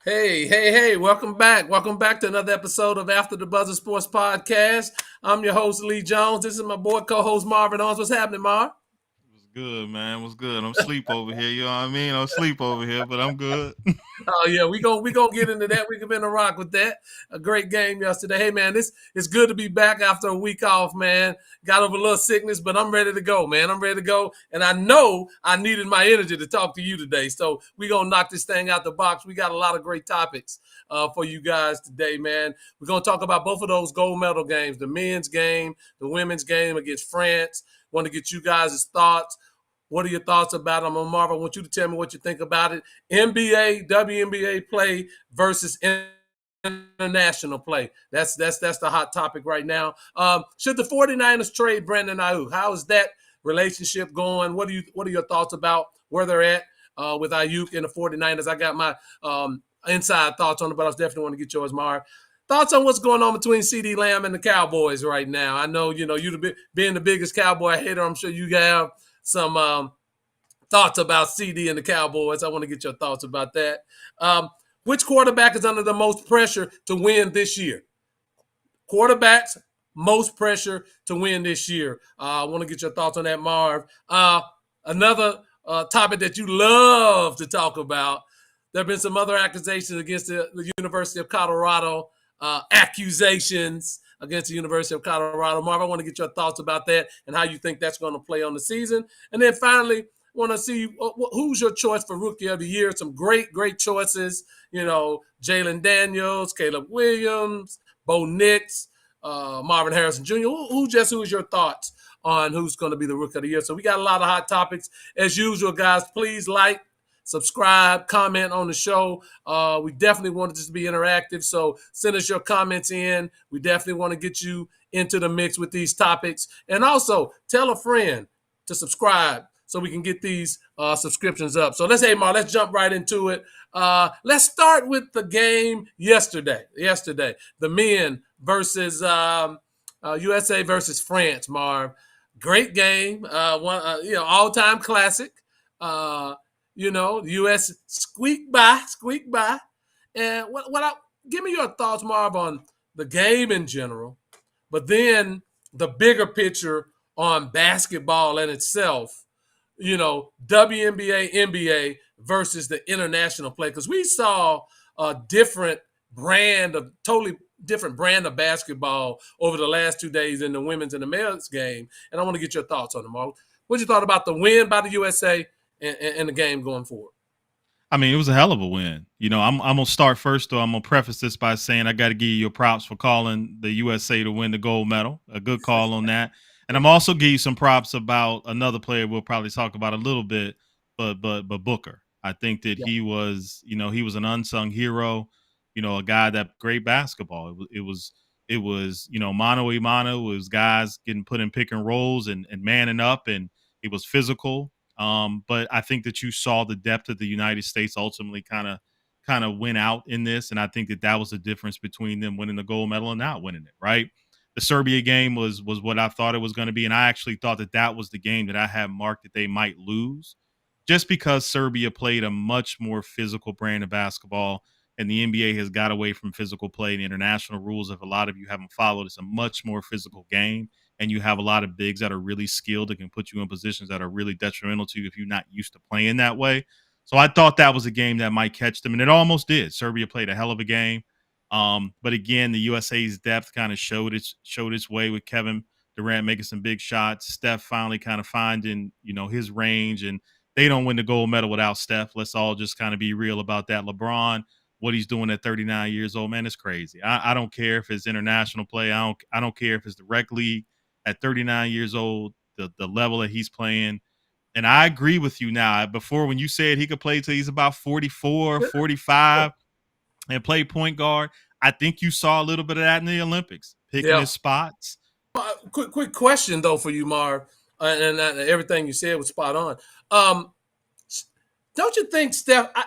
Hey, welcome back. Welcome back to another episode of After the Buzzer Sports Podcast. I'm your host, Lee Jones. This is my boy, co-host Marvin Owens. What's happening, Marv? What's good, man? What's good? I'm asleep over here. You know what I mean? I'm asleep over here, but I'm good. Oh yeah, we gonna get into that. We can been a rock with that. A great game yesterday. Hey man, this it's good to be back after a week off, man. Got over a little sickness, but I'm ready to go, man. I'm ready to go, and I know I needed my energy to talk to you today. So we gonna knock this thing out the box. We got a lot of great topics for you guys today, man. We're gonna talk about both of those gold medal games: the men's game, the women's game against France. Want to get you guys' thoughts. What are your thoughts about them? Marvin, I want you to tell me what you think about it. NBA, WNBA play versus international play. That's the hot topic right now. Should the 49ers trade Brandon Aiyuk? How is that relationship going? What are your thoughts about where they're at with Aiyuk and the 49ers? I got my inside thoughts on it, but I definitely want to get yours, Marv. Thoughts on what's going on between CeeDee Lamb and the Cowboys right now? I know you being the biggest Cowboy hater. I'm sure you have some thoughts about CD and the Cowboys. I want to get your thoughts about that. Which quarterback is under the most pressure to win this year? Quarterbacks, most pressure to win this year. I want to get your thoughts on that, Marv. Another topic that you love to talk about. There have been some other accusations against the University of Colorado, accusations against the University of Colorado. Marv, I want to get your thoughts about that and how you think that's going to play on the season. And then finally, want to see who's your choice for Rookie of the Year. Some great choices. Jalen Daniels, Caleb Williams, Bo Nix, Marvin Harrison Jr. Who's your thoughts on who's going to be the Rookie of the Year? So we got a lot of hot topics. As usual, guys, please like, subscribe, comment on the show. We definitely want this to be interactive, so send us your comments in. We definitely want to get you into the mix with these topics. And also, tell a friend to subscribe so we can get these subscriptions up. So let's jump right into it. Let's start with the game yesterday. The men versus USA versus France, Marv. Great game. All-time classic. The U.S. squeaked by. And give me your thoughts, Marv, on the game in general, but then the bigger picture on basketball in itself. WNBA, NBA versus the international play, because we saw a totally different brand of basketball over the last 2 days in the women's and the men's game. And I want to get your thoughts on them, Marv. What you thought about the win by the USA and the game going forward? I mean, it was a hell of a win. I'm gonna start first, though. I'm gonna preface this by saying I got to give you your props for calling the USA to win the gold medal. A good call on that. And I'm also give you some props about another player we'll probably talk about a little bit, but Booker. I think that he was an unsung hero. A guy that great basketball. It was mano a mano. It was guys getting put in pick and rolls and manning up, and it was physical. But I think that you saw the depth of the United States ultimately kind of win out in this, and I think that was the difference between them winning the gold medal and not winning it. Right, the Serbia game was what I thought it was going to be, and I actually thought that was the game that I had marked that they might lose, just because Serbia played a much more physical brand of basketball, and the NBA has got away from physical play. The international rules, if a lot of you haven't followed, it's a much more physical game, and you have a lot of bigs that are really skilled that can put you in positions that are really detrimental to you if you're not used to playing that way. So I thought that was a game that might catch them, and it almost did. Serbia played a hell of a game. But again, the USA's depth kind of showed its way with Kevin Durant making some big shots. Steph finally kind of finding, his range, and they don't win the gold medal without Steph. Let's all just kind of be real about that. LeBron, what he's doing at 39 years old, man, it's crazy. I don't care if it's international play. I don't care if it's the rec league. At 39 years old, the level that he's playing. And I agree with you now. Before, when you said he could play till he's about 44, 45 and play point guard, I think you saw a little bit of that in the Olympics, picking his spots. Quick question, though, for you, Marv, and everything you said was spot on. Don't you think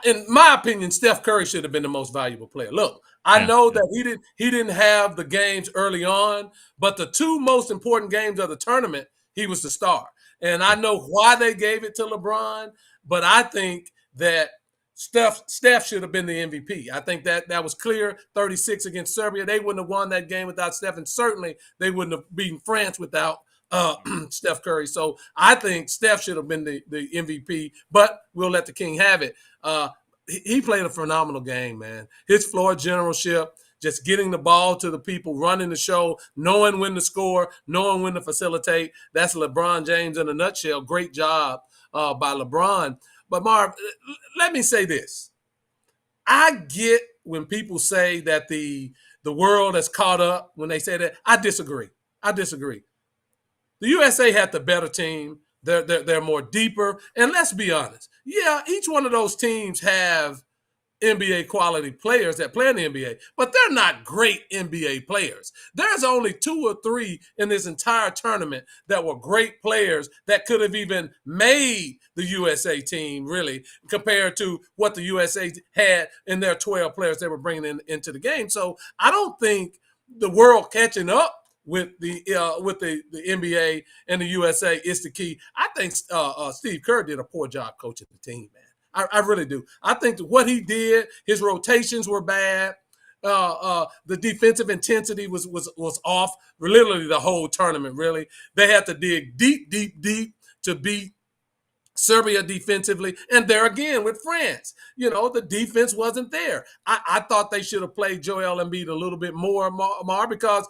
in my opinion, Steph Curry should have been the most valuable player? Look, I know that he didn't have the games early on, but the two most important games of the tournament, he was the star. And I know why they gave it to LeBron, but I think that Steph should have been the MVP. I think that was clear. 36 against Serbia. They wouldn't have won that game without Steph, and certainly they wouldn't have beaten France without Steph Curry. So I think Steph should have been the MVP, but we'll let the king have it. He played a phenomenal game, man. His floor generalship, just getting the ball to the people, running the show, knowing when to score, knowing when to facilitate. That's LeBron James in a nutshell. Great job by LeBron. But Marv, let me say this. I get when people say that the world has caught up when they say that. I disagree. The USA had the better team. They're more deeper. And let's be honest. Yeah, each one of those teams have NBA quality players that play in the NBA, but they're not great NBA players. There's only 2 or 3 in this entire tournament that were great players that could have even made the USA team, really, compared to what the USA had in their 12 players they were bringing into the game. So I don't think the world catching up with the NBA and the USA is the key. I think Steve Kerr did a poor job coaching the team, man. I really do. I think that what he did, his rotations were bad. The defensive intensity was off literally the whole tournament, really. They had to dig deep to beat Serbia defensively. And there again with France, the defense wasn't there. I thought they should have played Joel Embiid a little bit more, Mar, because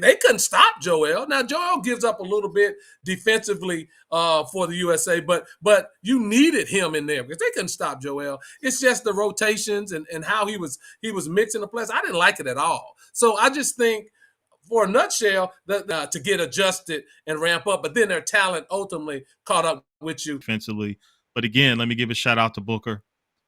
they couldn't stop Joel. Now, Joel gives up a little bit defensively for the USA, but you needed him in there because they couldn't stop Joel. It's just the rotations and how he was mixing the plays. I didn't like it at all. So I just think, for a nutshell, to get adjusted and ramp up, but then their talent ultimately caught up with you defensively. But again, let me give a shout out to Booker,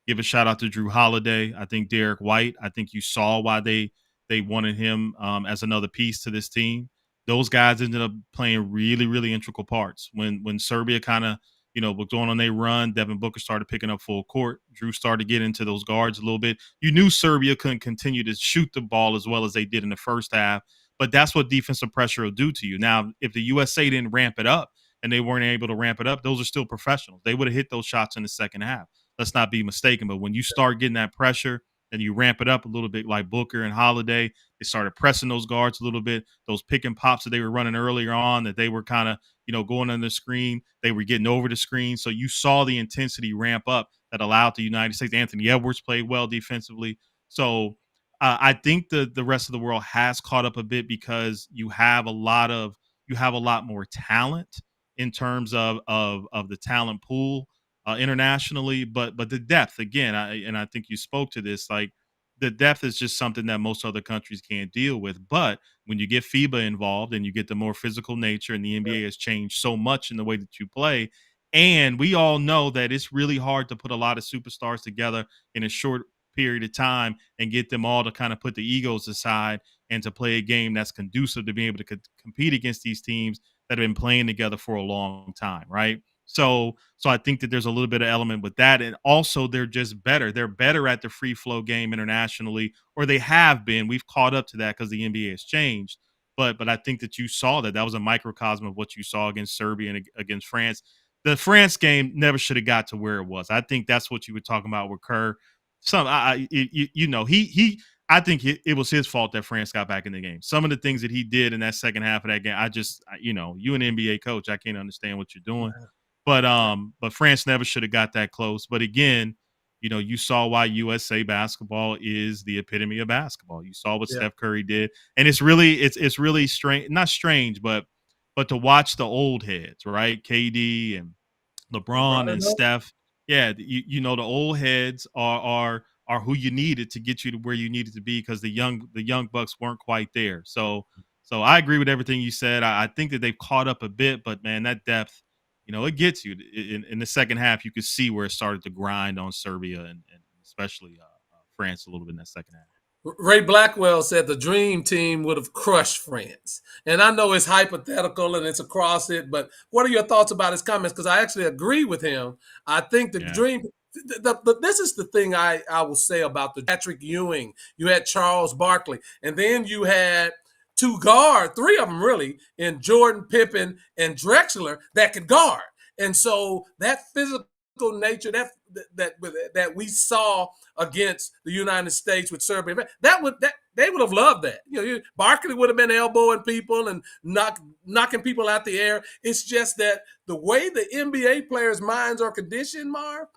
give a shout out to Drew Holiday. I think Derek White. I think you saw why they wanted him as another piece to this team. Those guys ended up playing really, really integral parts. When Serbia kind of, was going on their run, Devin Booker started picking up full court. Drew started getting into those guards a little bit. You knew Serbia couldn't continue to shoot the ball as well as they did in the first half, but that's what defensive pressure will do to you. Now, if the USA didn't ramp it up and they weren't able to ramp it up, those are still professionals. They would have hit those shots in the second half. Let's not be mistaken. But when you start getting that pressure, and you ramp it up a little bit like Booker and Holiday, they started pressing those guards a little bit. Those pick and pops that they were running earlier on, that they were kind of, going under the screen, they were getting over the screen. So you saw the intensity ramp up that allowed the United States. Anthony Edwards played well defensively. So I think the rest of the world has caught up a bit because you have a lot more talent in terms of the talent pool internationally, but the depth again, I think you spoke to this, like the depth is just something that most other countries can't deal with. But when you get FIBA involved and you get the more physical nature, and the NBA has changed so much in the way that you play, and we all know that it's really hard to put a lot of superstars together in a short period of time and get them all to kind of put the egos aside and to play a game that's conducive to being able to compete against these teams that have been playing together for a long time, right? So I think that there's a little bit of element with that. And also they're just better. They're better at the free flow game internationally, or they have been. We've caught up to that because the NBA has changed. But I think that you saw that was a microcosm of what you saw against Serbia and against France. The France game never should have got to where it was. I think that's what you were talking about with Kerr. I think it was his fault that France got back in the game. Some of the things that he did in that second half of that game, you an NBA coach, I can't understand what you're doing. But France never should have got that close. But again, you saw why USA basketball is the epitome of basketball. You saw what Steph Curry did, and it's really strange, not strange, but to watch the old heads, right? KD and LeBron and Steph. Yeah, the old heads are who you needed to get you to where you needed to be, because the young bucks weren't quite there. So I agree with everything you said. I think that they've caught up a bit, but man, that depth, it gets you in the second half. You could see where it started to grind on Serbia and especially France a little bit in that second half. Ray Blackwell said the dream team would have crushed France. And I know it's hypothetical and it's across it, but what are your thoughts about his comments? Because I actually agree with him. I think the dream this is the thing I will say about the Patrick Ewing. You had Charles Barkley, and then you had three of them really, in Jordan, Pippen, and Drexler that could guard. And so that physical nature that we saw against the United States with Serbia, they would have loved that. Barkley would have been elbowing people and knocking people out the air. It's just that the way the NBA players' minds are conditioned, Marv,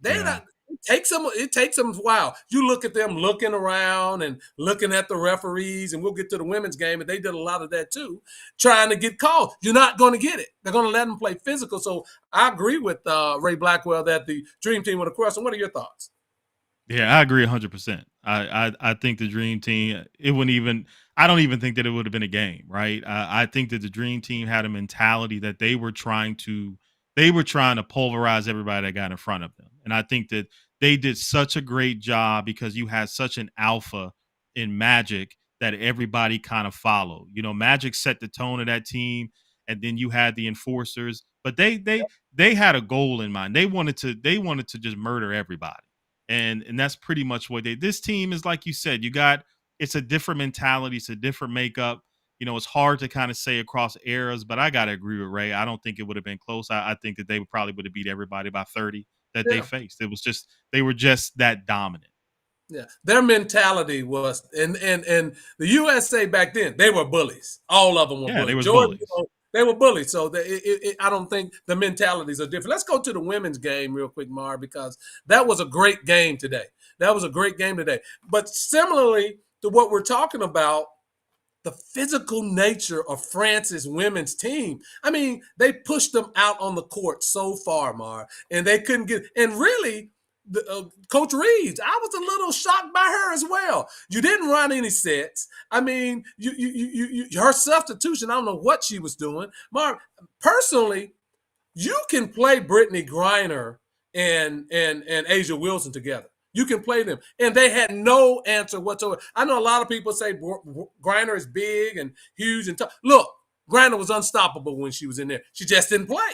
not. It takes them a while. You look at them looking around and looking at the referees, and we'll get to the women's game, and they did a lot of that too, trying to get called. You're not going to get it. They're going to let them play physical. So I agree with Ray Blackwell that the Dream Team would have crossed. And what are your thoughts? Yeah, I agree 100%. I think the Dream Team, I don't even think that it would have been a game, right? I think that the Dream Team had a mentality that they were trying to pulverize everybody that got in front of them. And I think that they did such a great job because you had such an alpha in Magic that everybody kind of followed. Magic set the tone of that team, and then you had the enforcers, but they had a goal in mind. They wanted to just murder everybody. And that's pretty much what this team is. Like you said, it's a different mentality. It's a different makeup. It's hard to kind of say across eras, but I got to agree with Ray. I don't think it would have been close. I think that they probably would have beat everybody by 30 that they faced. They were just that dominant. Yeah, their mentality was, and the USA back then, they were bullies. All of them were bullies. They were bullies. They were bullies. So I don't think the mentalities are different. Let's go to the women's game real quick, Mar, because that was a great game today. But similarly to what we're talking about, the physical nature of France's women's team. I mean, they pushed them out on the court so far, Mar, and they couldn't get. And really, Coach Reeves, I was a little shocked by her as well. You didn't run any sets. I mean, her substitution, I don't know what she was doing. Mar, personally, you can play Brittany Griner and Asia Wilson together. You can play them. And they had no answer whatsoever. I know a lot of people say Griner is big and huge and tough. Look, Griner was unstoppable when she was in there. She just didn't play.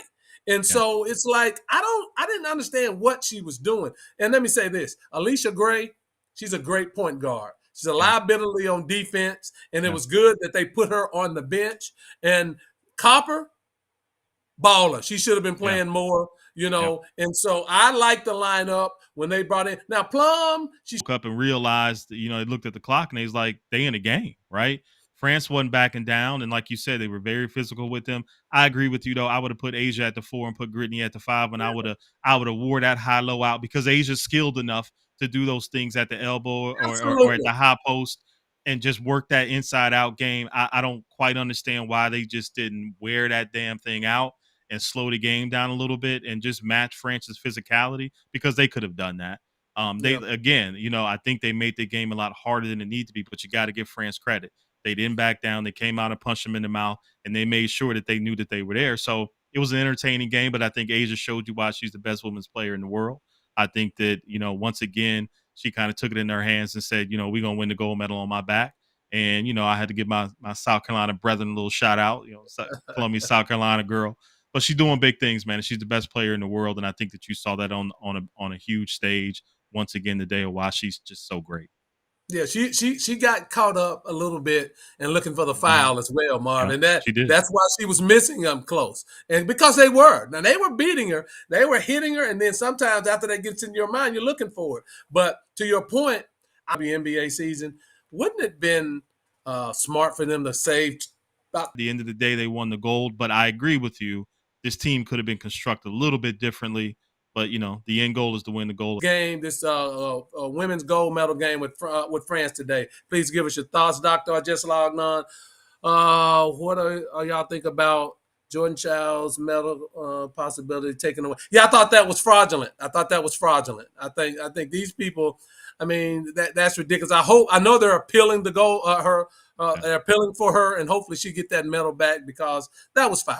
And so it's like, I didn't understand what she was doing. And let me say this, Alicia Gray, she's a great point guard. She's a liability on defense. And it was good that they put her on the bench. And Copper, baller. She should have been playing more, And so I like the lineup when they brought in. Now, Plum, she woke up and realized, they looked at the clock and they was like, they in a game, right? France wasn't backing down. And like you said, they were very physical with them. I agree with you, though. I would have put Asia at the 4 and put Brittany at the 5, and I would have wore that high-low out because Asia's skilled enough to do those things at the elbow or at the high post and just work that inside-out game. I don't quite understand why they just didn't wear that damn thing out and slow the game down a little bit and just match France's physicality, because they could have done that. Again, I think they made the game a lot harder than it needed to be, but you got to give France credit. They didn't back down. They came out and punched them in the mouth, and they made sure that they knew that they were there. So it was an entertaining game, but I think Asia showed you why she's the best women's player in the world. I think that, once again, she kind of took it in her hands and said, we're going to win the gold medal on my back. And, I had to give my South Carolina brethren a little shout out, Columbia, South Carolina girl. But she's doing big things, man. She's the best player in the world, and I think that you saw that on a huge stage once again today, of why she's just so great. Yeah, she got caught up a little bit and looking for the foul as well, Marvin. Yeah, that's why she was missing them close. And because they were beating her, they were hitting her, and then sometimes after that gets in your mind, you're looking for it. But to your point, the NBA season, wouldn't it have been smart for them to save? At the end of the day, they won the gold, but I agree with you. This team could have been constructed a little bit differently, but the end goal is to win the gold game. This women's gold medal game with France today. Please give us your thoughts, Doctor. I just logged on. What are y'all think about Jordan Child's medal possibility taken away? Yeah, I thought that was fraudulent. I think these people. I mean, that's ridiculous. I know they're appealing to go they're appealing for her, and hopefully she get that medal back, because that was foul.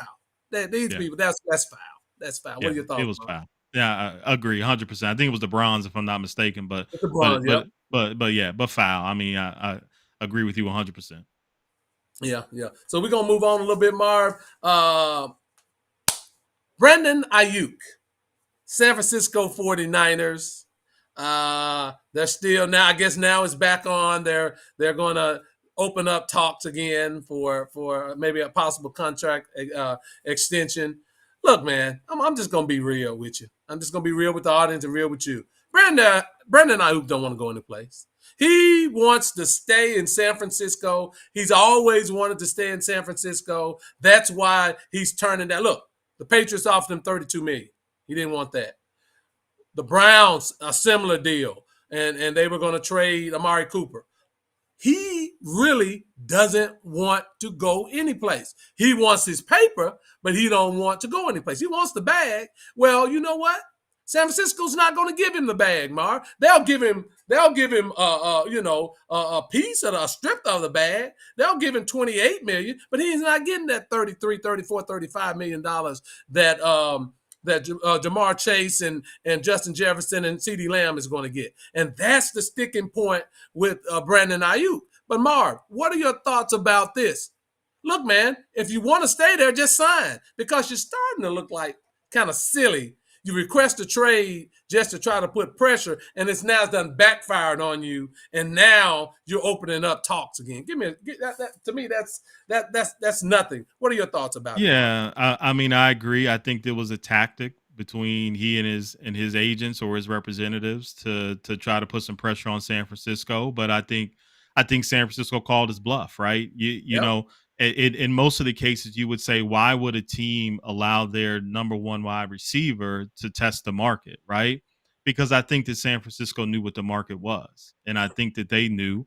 These people, that's foul. That's foul. What are your thoughts? It was foul. Yeah, I agree 100%. I think it was the bronze, if I'm not mistaken, but foul. I mean, I agree with you 100%. Yeah. So we're gonna move on a little bit, Marv. Brandon Aiyuk, San Francisco 49ers. They're still now. I guess now it's back on. They're gonna open up talks again for maybe a possible contract extension. Look, man, I'm just gonna be real with you. I'm just gonna be real with the audience and real with you. Brandon Aiyuk don't want to go any place. He wants to stay in San Francisco. He's always wanted to stay in San Francisco. That's why he's turning down. Look, the Patriots offered him $32 million. He didn't want that. The Browns, a similar deal, and they were going to trade Amari Cooper. He really doesn't want to go anyplace. He wants his paper, but he don't want to go anyplace. He wants the bag. Well, you know what? San Francisco's not going to give him the bag, Marv. They'll give him, a piece of a strip of the bag. They'll give him $28 million, but he's not getting that 33, 34, $35 million that Ja'Marr Chase and Justin Jefferson and CeeDee Lamb is going to get. And that's the sticking point with Brandon Aiyuk. But Marv, what are your thoughts about this? Look, man, if you want to stay there, just sign, because you're starting to look like kind of silly. You request a trade just to try to put pressure, and it's now done backfired on you, and now you're opening up talks again. To me, that's nothing. What are your thoughts about that? Yeah, I mean, I agree. I think there was a tactic between he and his agents or his representatives to try to put some pressure on San Francisco. But I think San Francisco called his bluff, right? You Yep. know, in most of the cases, you would say, why would a team allow their number one wide receiver to test the market, right? Because I think that San Francisco knew what the market was, and I think that they knew,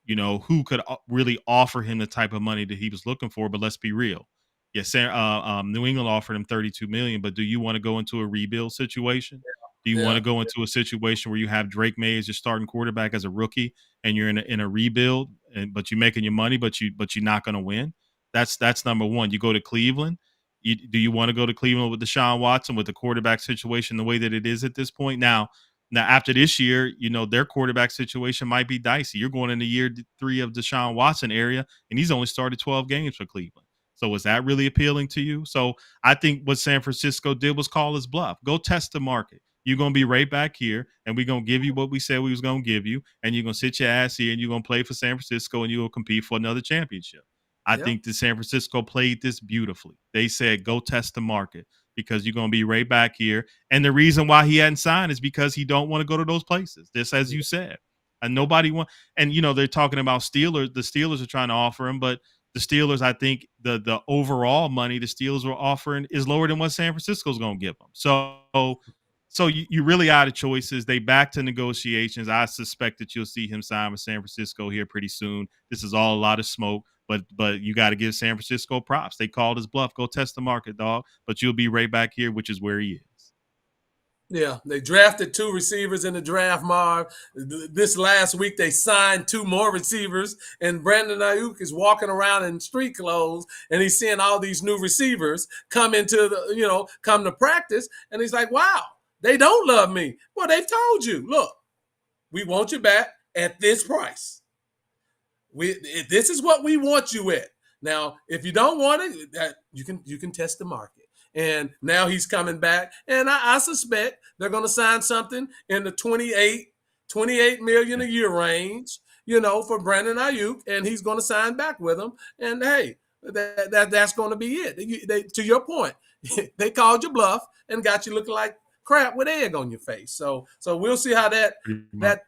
who could really offer him the type of money that he was looking for. But let's be real. Yes, New England offered him $32 million, but do you want to go into a rebuild situation? Do you want to go into a situation where you have Drake May as your starting quarterback as a rookie, and you're in a rebuild, but you're making your money, but you're not going to win? That's number one. You go to Cleveland. Do you want to go to Cleveland with Deshaun Watson, with the quarterback situation the way that it is at this point? Now after this year, their quarterback situation might be dicey. You're going into year 3 of Deshaun Watson area, and he's only started 12 games for Cleveland. So is that really appealing to you? So I think what San Francisco did was call his bluff. Go test the market. You're going to be right back here, and we're going to give you what we said we was going to give you, and you're going to sit your ass here, and you're going to play for San Francisco, and you're going to compete for another championship. I think that San Francisco played this beautifully. They said, go test the market, because you're going to be right back here. And the reason why he hadn't signed is because he don't want to go to those places, just as you said. And nobody want. And, they're talking about Steelers. The Steelers are trying to offer him, but the Steelers, I think the overall money the Steelers were offering is lower than what San Francisco's going to give them. So you really out of choices. They back to negotiations. I suspect that you'll see him sign with San Francisco here pretty soon. This is all a lot of smoke, but you got to give San Francisco props. They called his bluff. Go test the market, dog. But you'll be right back here, which is where he is. Yeah, they drafted 2 receivers in the draft, Marv. This last week, they signed 2 more receivers, and Brandon Aiyuk is walking around in street clothes, and he's seeing all these new receivers come come to practice, and he's like, wow, they don't love me. Well, they've told you, look, we want you back at this price. This is what we want you at. Now, if you don't want it, you can test the market. And now he's coming back, and I suspect they're going to sign something in the 28 million a year range, for Brandon Aiyuk, and he's going to sign back with them. And hey, that's going to be it. To your point, they called your bluff and got you looking like crap with egg on your face. So we'll see how that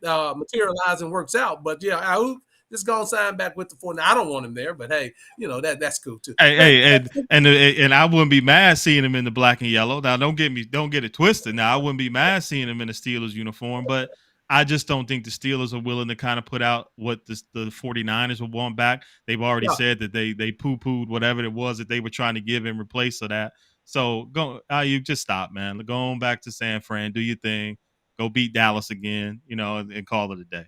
materializes and works out. But yeah, Aiyuk just gonna sign back with the 49. I don't want him there, but hey, that's cool too. And I wouldn't be mad seeing him in the black and yellow. Now don't get it twisted. Now I wouldn't be mad seeing him in a Steelers uniform, but I just don't think the Steelers are willing to kind of put out what the 49ers would want back. They've already said that they poo-pooed whatever it was that they were trying to give in replace of that. So you just stop, man. Go on back to San Fran, do your thing, go beat Dallas again, and call it a day.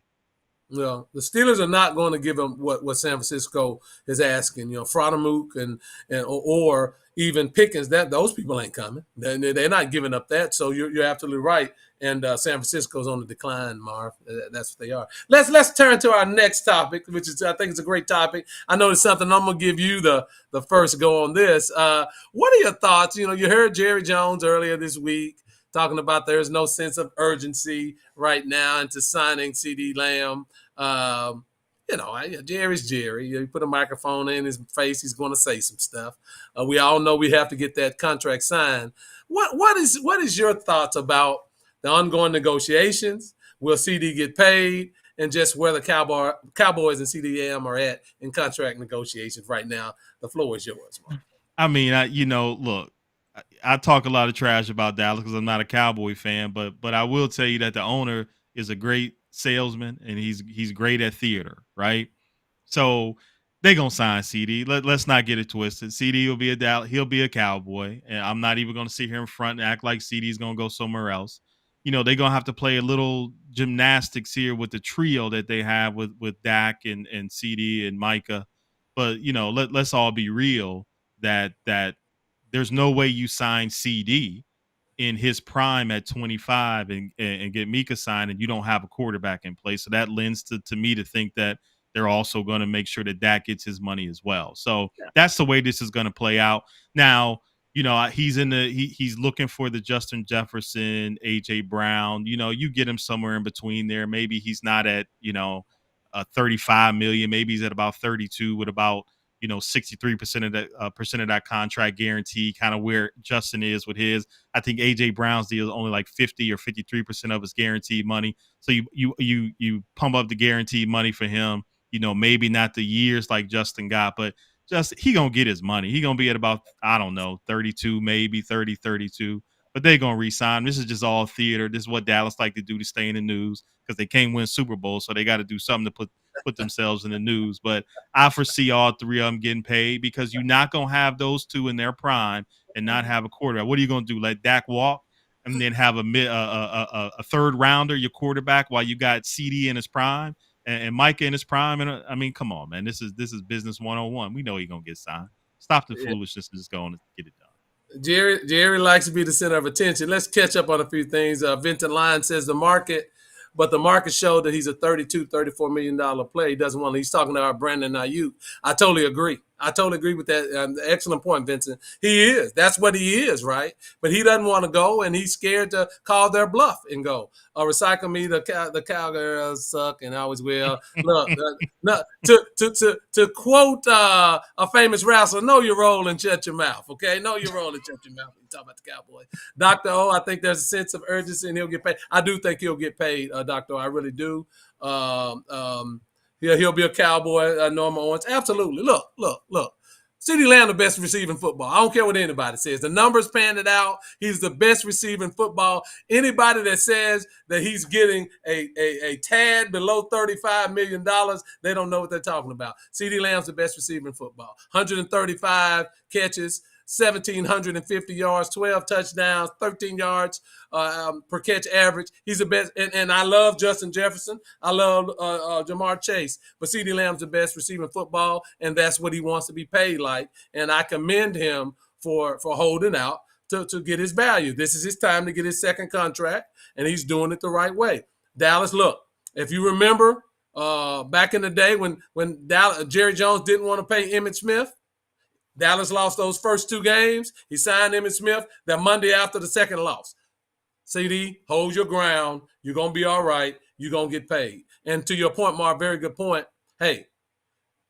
Well, the Steelers are not going to give him what San Francisco is asking. Frotamuk or even Pickens. Those people ain't coming. They're not giving up that. So you're absolutely right. And San Francisco's on the decline, Marv. That's what they are. Let's turn to our next topic, which is I think it's a great topic. I know it's something I'm gonna give you the first go on this. What are your thoughts? You heard Jerry Jones earlier this week talking about there's no sense of urgency right now into signing CeeDee Lamb. Jerry's Jerry. You put a microphone in his face, he's going to say some stuff. We all know we have to get that contract signed. What is your thoughts about the ongoing negotiations? Will CD get paid? And just where the Cowboys and CeeDee Lamb are at in contract negotiations right now. The floor is yours, Mark. I mean, look, I talk a lot of trash about Dallas because I'm not a Cowboy fan, but I will tell you that the owner is a great salesman and he's great at theater, right? So they gonna sign CD. Let's not get it twisted. CD will be he'll be a Cowboy, and I'm not even gonna sit here in front and act like CD's gonna go somewhere else. They're gonna have to play a little gymnastics here with the trio that they have with Dak and CD and Micah. But let's all be real that there's no way you sign CD in his prime at 25 and get Mika signed and you don't have a quarterback in place. So that lends to me to think that they're also going to make sure that Dak gets his money as well. So that's the way this is going to play out. Now, he's looking for the Justin Jefferson, AJ Brown. You get him somewhere in between there. Maybe he's not at 35 million. Maybe he's at about 32 with about 63% of that percent of that contract guarantee, kind of where Justin is with his. I think AJ Brown's deal is only like 50 or 53% of his guaranteed money. So you pump up the guaranteed money for him. Maybe not the years like Justin got, but he gonna get his money. He gonna be at about, I don't know, 32, maybe 30, 32. But they gonna re-sign. This is just all theater. This is what Dallas like to do to stay in the news because they can't win Super Bowl, so they got to do something to put themselves in the news. But I foresee all three of them getting paid because you're not gonna have those two in their prime and not have a quarterback. What are you gonna do? Let Dak walk and then have a third rounder, your quarterback, while you got CD in his prime and Micah in his prime? And I mean, come on, man. This is business 101. We know he's gonna get signed. Stop the foolishness and just go on and get it done. Jerry likes to be the center of attention. Let's catch up on a few things. Vincent Lyon says the market showed that he's a $32-34 million player. He doesn't want to. He's talking about Brandon Aiyuk. I totally agree with that. Excellent point, Vincent. He is. That's what he is, right? But he doesn't want to go, and he's scared to call their bluff and go. Recycle me, the Cowgirls suck, and always will. Look, to quote a famous wrestler, know your role and shut your mouth, okay? Know your role and shut your mouth when you talk about the Cowboys. Dr. O, I think there's a sense of urgency, and he'll get paid. I do think he'll get paid, Dr. O. I really do. He'll be a Cowboy, Norman Owens. Absolutely. Look. CeeDee Lamb, the best receiver in football. I don't care what anybody says. The numbers panned it out. He's the best receiver in football. Anybody that says that he's getting a tad below $35 million, they don't know what they're talking about. CeeDee Lamb's the best receiver in football. 135 catches, 1,750 yards, 12 touchdowns, 13 yards per catch average. He's the best. And I love Justin Jefferson. I love Jamar Chase. But CeeDee Lamb's the best receiver in football, and that's what he wants to be paid like. And I commend him for holding out to get his value. This is his time to get his second contract, and he's doing it the right way. Dallas, look, if you remember back in the day when Jerry Jones didn't want to pay Emmitt Smith, Dallas lost those first two games. He signed Emmitt Smith that Monday after the second loss. CD, hold your ground. You're going to be all right. You're going to get paid. And to your point, Mark, very good point. Hey,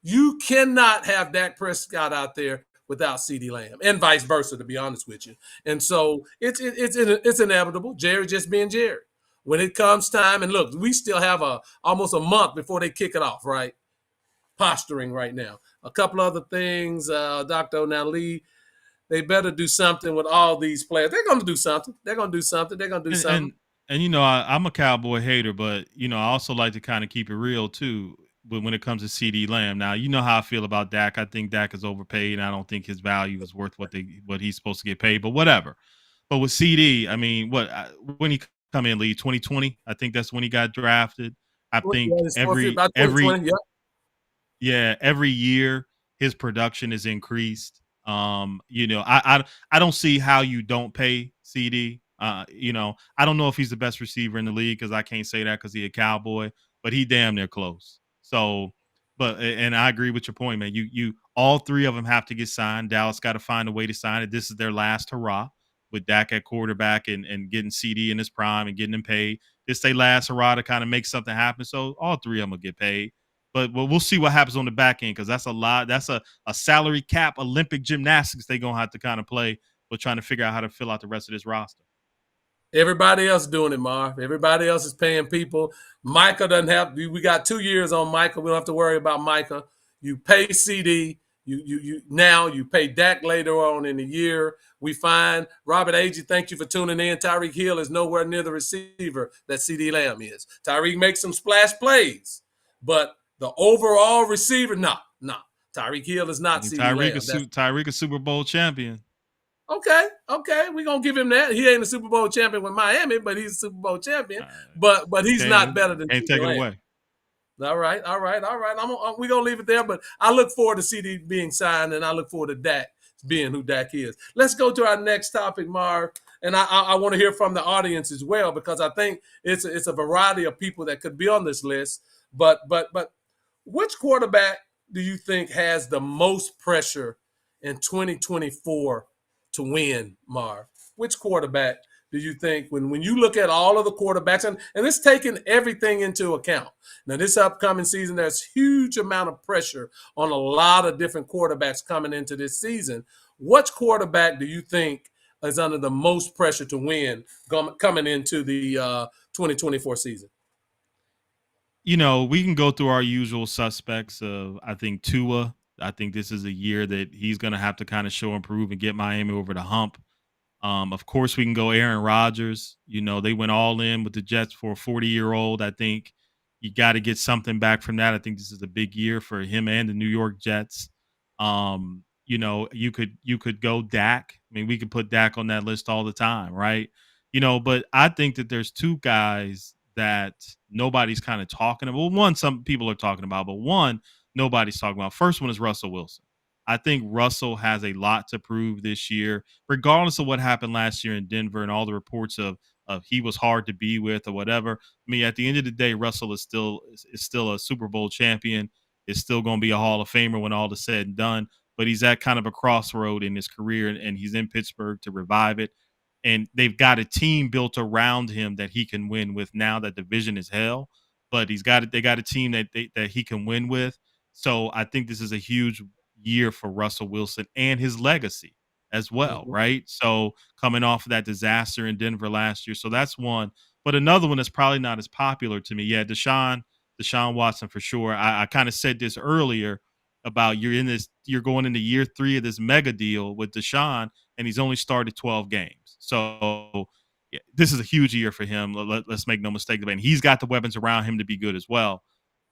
you cannot have Dak Prescott out there without CeeDee Lamb, and vice versa, to be honest with you. And so it's inevitable. Jerry just being Jerry. When it comes time, and look, we still have almost a month before they kick it off, right? Posturing right now. A couple other things, Dr. Now Lee, they better do something with all these players. They're going to do something. And I'm a Cowboy hater, but I also like to kind of keep it real too when it comes to CeeDee Lamb. Now, you know how I feel about Dak. I think Dak is overpaid, and I don't think his value is worth what he's supposed to get paid, but whatever. But with CD, I mean, when he come in, Lee, 2020, I think that's when he got drafted. I think every year his production is increased. I don't see how you don't pay CD. I don't know if he's the best receiver in the league because I can't say that because he's a Cowboy, but he damn near close. So, and I agree with your point, man. You all three of them have to get signed. Dallas got to find a way to sign it. This is their last hurrah with Dak at quarterback and getting CD in his prime and getting him paid. This they last hurrah to kind of make something happen. So all three of them will get paid. But we'll see what happens on the back end because that's a lot. That's a salary cap Olympic gymnastics they're going to have to kind of play with trying to figure out how to fill out the rest of this roster. Everybody else doing it, Marv. Everybody else is paying people. Micah doesn't have. We got 2 years on Micah. We don't have to worry about Micah. You pay CeeDee. You pay Dak later on in the year. We find Robert Agee. Thank you for tuning in. Tyreek Hill is nowhere near the receiver that CeeDee Lamb is. Tyreek makes some splash plays, but the overall receiver, no. Tyreek Hill is not CeeDee Lamb. Tyreek a Super Bowl champion. Okay, we're gonna give him that. He ain't a Super Bowl champion with Miami, but he's a Super Bowl champion. But he's not better than can't take it away. All right. We're gonna leave it there. But I look forward to CeeDee being signed, and I look forward to Dak being who Dak is. Let's go to our next topic, Marv. And I want to hear from the audience as well, because I think it's a variety of people that could be on this list. But which quarterback do you think has the most pressure in 2024 to win, Marv? Which quarterback do you think, when you look at all of the quarterbacks, and it's taking everything into account. Now, this upcoming season, there's huge amount of pressure on a lot of different quarterbacks coming into this season. Which quarterback do you think is under the most pressure to win coming into the 2024 season? You know, we can go through our usual suspects of, I think, Tua. I think this is a year that he's going to have to kind of show and prove and get Miami over the hump. Of course, we can go Aaron Rodgers. You know, they went all in with the Jets for a 40-year-old. I think you got to get something back from that. I think this is a big year for him and the New York Jets. You know, you could go Dak. I mean, we could put Dak on that list all the time, right? You know, but I think that there's two guys that nobody's kind of talking about. Well, one, some people are talking about, but one, nobody's talking about. First one is Russell Wilson. I think Russell has a lot to prove this year, regardless of what happened last year in Denver and all the reports of he was hard to be with or whatever. I mean, at the end of the day, Russell is still a Super Bowl champion. Is still going to be a Hall of Famer when all is said and done. But he's at kind of a crossroad in his career, and he's in Pittsburgh to revive it. And they've got a team built around him that he can win with now that division is hell. But they got a team that he can win with. So I think this is a huge year for Russell Wilson and his legacy as well, right? So coming off of that disaster in Denver last year. So that's one. But another one that's probably not as popular to me. Yeah, Deshaun Watson for sure. I kind of said this earlier about you're going into year 3 of this mega deal with Deshaun, and he's only started 12 games. So yeah, this is a huge year for him. Let's make no mistake about it. And he's got the weapons around him to be good as well.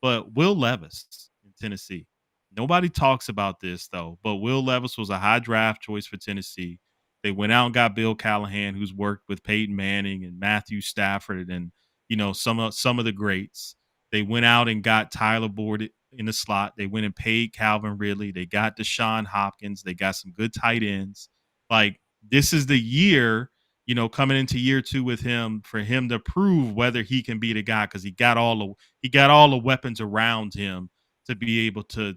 But Will Levis in Tennessee. Nobody talks about this, though, but Will Levis was a high draft choice for Tennessee. They went out and got Bill Callahan, who's worked with Peyton Manning and Matthew Stafford and, you know, some of the greats. They went out and got Tyler Boyd in the slot. They went and paid Calvin Ridley. They got Deshaun Hopkins. They got some good tight ends. Like, this is the year, you know, coming into year 2 with him, for him to prove whether he can be the guy, because he got all the weapons around him to be able to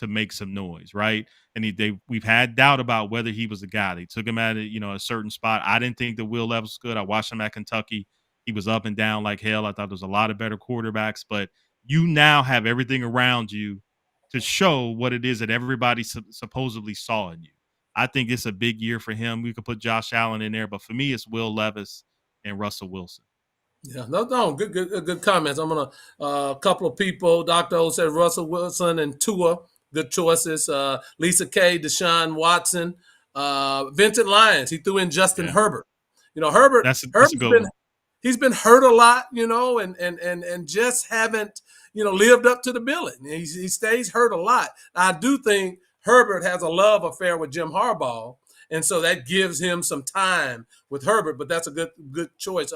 make some noise, right? And we've had doubt about whether he was the guy. They took him at a certain spot. I didn't think that Will Levis was good. I watched him at Kentucky. He was up and down like hell. I thought there was a lot of better quarterbacks, but you now have everything around you to show what it is that everybody supposedly saw in you. I think it's a big year for him. We could put Josh Allen in there, but for me, it's Will Levis and Russell Wilson. Yeah, no, good comments. I'm gonna a couple of people. Dr. O said Russell Wilson and Tua, good choices. Lisa K, Deshaun Watson, Vincent Lyons. He threw in Justin Herbert. You know, Herbert's he's been hurt a lot, you know, and just haven't, you know, lived up to the billing. He stays hurt a lot. I do think Herbert has a love affair with Jim Harbaugh. And so that gives him some time with Herbert, but that's a good choice,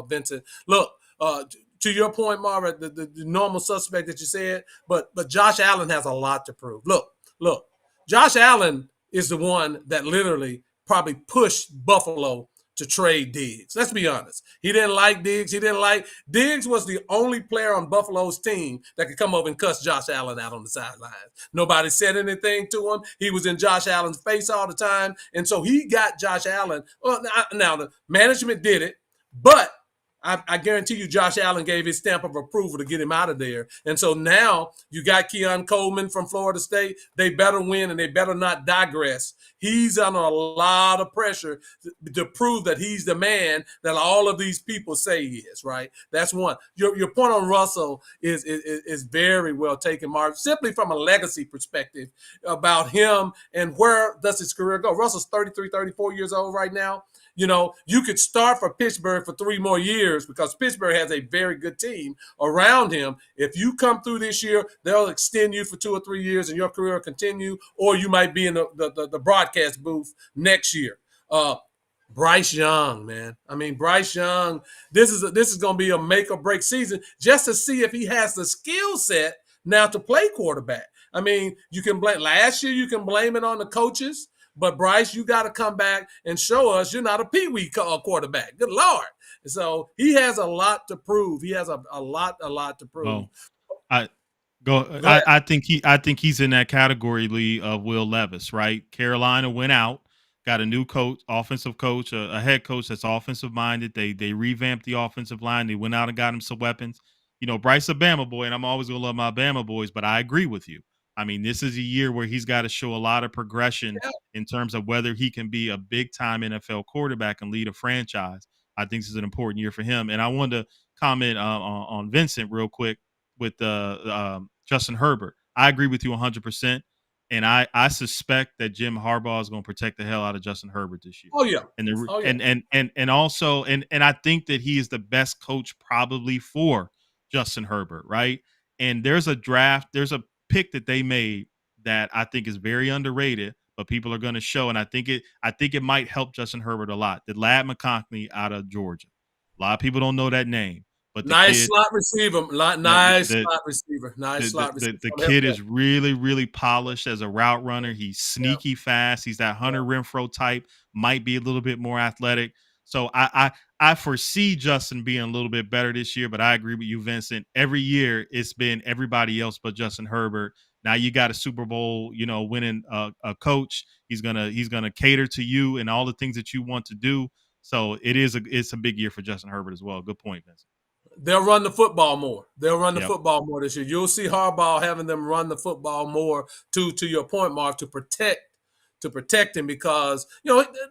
Vincent. Look, to your point, Marvin, the normal suspect that you said, but Josh Allen has a lot to prove. Look, Josh Allen is the one that literally probably pushed Buffalo to trade Diggs. Let's be honest. He didn't like Diggs. Diggs was the only player on Buffalo's team that could come over and cuss Josh Allen out on the sidelines. Nobody said anything to him. He was in Josh Allen's face all the time. And so he got Josh Allen. Well, now the management did it, but I guarantee you Josh Allen gave his stamp of approval to get him out of there. And so now you got Keon Coleman from Florida State. They better win and they better not digress. He's under a lot of pressure to prove that he's the man that all of these people say he is, right? That's one. Your point on Russell is very well taken, Mark, simply from a legacy perspective about him and where does his career go. Russell's 33, 34 years old right now. You know, you could start for Pittsburgh for 3 more years because Pittsburgh has a very good team around him. If you come through this year, they'll extend you for 2 or 3 years and your career will continue, or you might be in the broadcast booth next year. Bryce Young, man. I mean, Bryce Young, this is going to be a make or break season just to see if he has the skill set now to play quarterback. I mean, you can blame last year, you can blame it on the coaches. But, Bryce, you got to come back and show us you're not a peewee quarterback. Good Lord. So he has a lot to prove. He has a lot to prove. Well, I think he's in that category, Lee, of Will Levis, right? Carolina went out, got a new coach, offensive coach, a head coach that's offensive minded. They revamped the offensive line. They went out and got him some weapons. You know, Bryce a Bama boy, and I'm always gonna love my Bama boys, but I agree with you. I mean, this is a year where he's got to show a lot of progression in terms of whether he can be a big-time NFL quarterback and lead a franchise. I think this is an important year for him. And I wanted to comment on Vincent real quick with Justin Herbert. I agree with you 100%. And I suspect that Jim Harbaugh is going to protect the hell out of Justin Herbert this year. Oh yeah. And also I think that he is the best coach probably for Justin Herbert, right? And there's a pick that they made that I think is very underrated, but people are going to show, and I think it might help Justin Herbert a lot. The Lad McConkey out of Georgia. A lot of people don't know that name, but slot receiver. Slot receiver. The kid is really, really polished as a route runner. He's sneaky fast. He's that Hunter Renfrow type. Might be a little bit more athletic. So I foresee Justin being a little bit better this year, but I agree with you, Vincent. Every year it's been everybody else but Justin Herbert. Now you got a Super Bowl, winning a coach. He's gonna cater to you and all the things that you want to do. So it's a big year for Justin Herbert as well. Good point, Vincent. They'll run the football more. Football more this year. You'll see Harbaugh having them run the football more to your point, Mark, to protect him because,